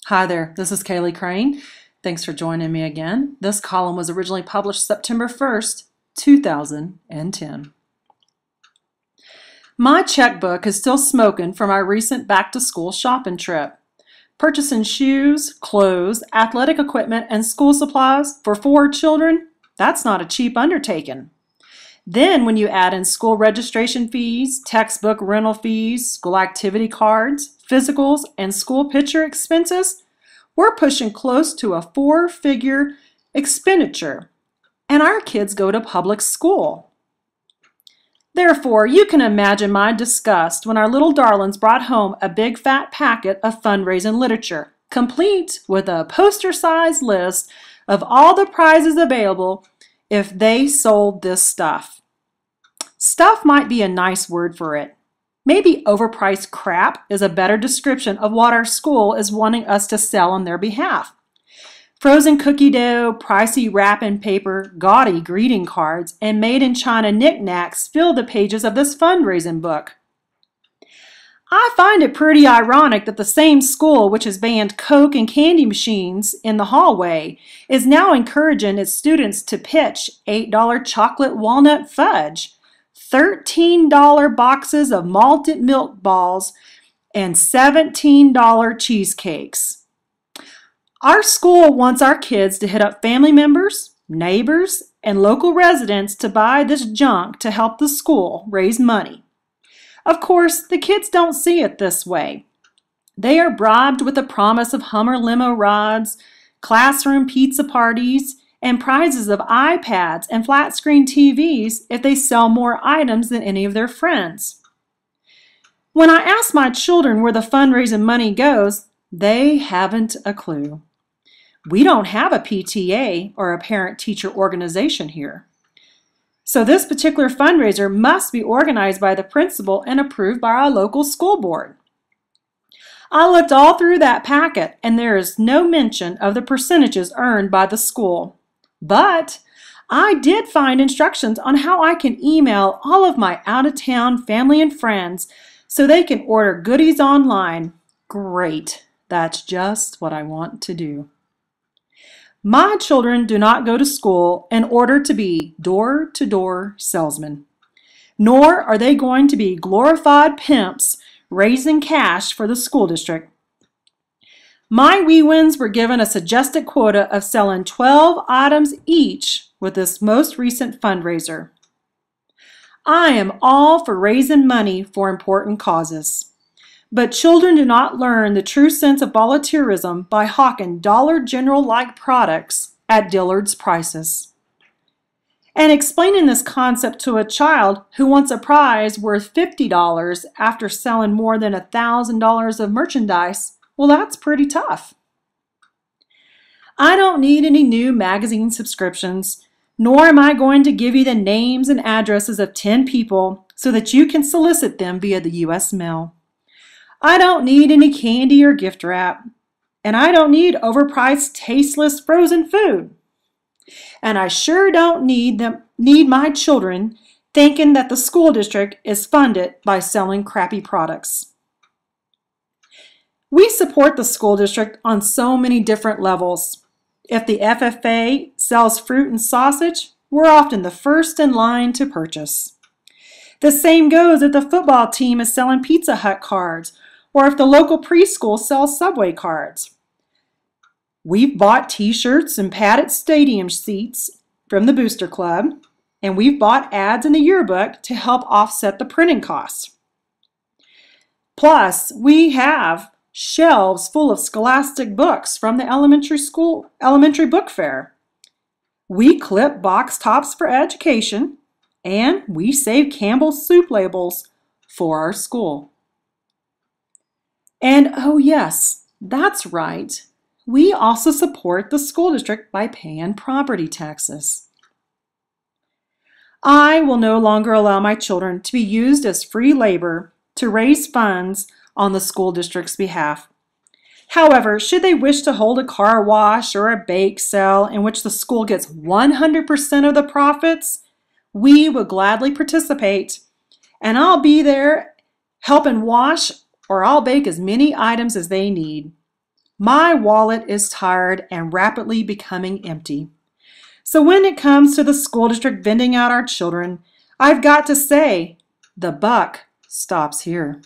Hi there, this is Caleigh Crane. Thanks for joining me again. This column was originally published September 1st, 2010. My checkbook is still smoking from our recent back-to-school shopping trip. Purchasing shoes, clothes, athletic equipment, and school supplies for 4 children, that's not a cheap undertaking. Then when you add in school registration fees, textbook rental fees, school activity cards, physicals, and school picture expenses, we're pushing close to a 4-figure expenditure, and our kids go to public school. Therefore, you can imagine my disgust when our little darlings brought home a big fat packet of fundraising literature, complete with a poster-sized list of all the prizes available if they sold this stuff. Stuff might be a nice word for it. Maybe overpriced crap is a better description of what our school is wanting us to sell on their behalf. Frozen cookie dough, pricey wrapping paper, gaudy greeting cards, and made-in-China knickknacks fill the pages of this fundraising book. I find it pretty ironic that the same school which has banned Coke and candy machines in the hallway is now encouraging its students to pitch $8 chocolate walnut fudge, $13 boxes of malted milk balls, and $17 cheesecakes. Our school wants our kids to hit up family members, neighbors, and local residents to buy this junk to help the school raise money. Of course, the kids don't see it this way. They are bribed with the promise of Hummer limo rides, classroom pizza parties, and prizes of iPads and flat-screen TVs if they sell more items than any of their friends. When I ask my children where the fundraising money goes, they haven't a clue. We don't have a PTA or a parent-teacher organization here. So this particular fundraiser must be organized by the principal and approved by our local school board. I looked all through that packet and there is no mention of the percentages earned by the school. But I did find instructions on how I can email all of my out-of-town family and friends so they can order goodies online. Great, that's just what I want to do. My children do not go to school in order to be door-to-door salesmen, nor are they going to be glorified pimps raising cash for the school district. My wee ones were given a suggested quota of selling 12 items each with this most recent fundraiser. I am all for raising money for important causes. But children do not learn the true sense of volunteerism by hawking Dollar General-like products at Dillard's prices. And explaining this concept to a child who wants a prize worth $50 after selling more than $1,000 of merchandise, well, that's pretty tough. I don't need any new magazine subscriptions, nor am I going to give you the names and addresses of 10 people so that you can solicit them via the U.S. mail. I don't need any candy or gift wrap, and I don't need overpriced, tasteless frozen food. And I sure don't need my children thinking that the school district is funded by selling crappy products. We support the school district on so many different levels. If the FFA sells fruit and sausage, we're often the first in line to purchase. The same goes if the football team is selling Pizza Hut cards or if the local preschool sells Subway cards. We've bought t-shirts and padded stadium seats from the Booster Club, and we've bought ads in the yearbook to help offset the printing costs. Plus, we have shelves full of scholastic books from the elementary book fair. We clip box tops for education, and we save Campbell's soup labels for our school. And oh yes, that's right, we also support the school district by paying property taxes. I will no longer allow my children to be used as free labor to raise funds on the school district's behalf. However, should they wish to hold a car wash or a bake sale in which the school gets 100% of the profits, we will gladly participate, and I'll be there helping wash or I'll bake as many items as they need. My wallet is tired and rapidly becoming empty. So when it comes to the school district vending out our children, I've got to say, the buck stops here.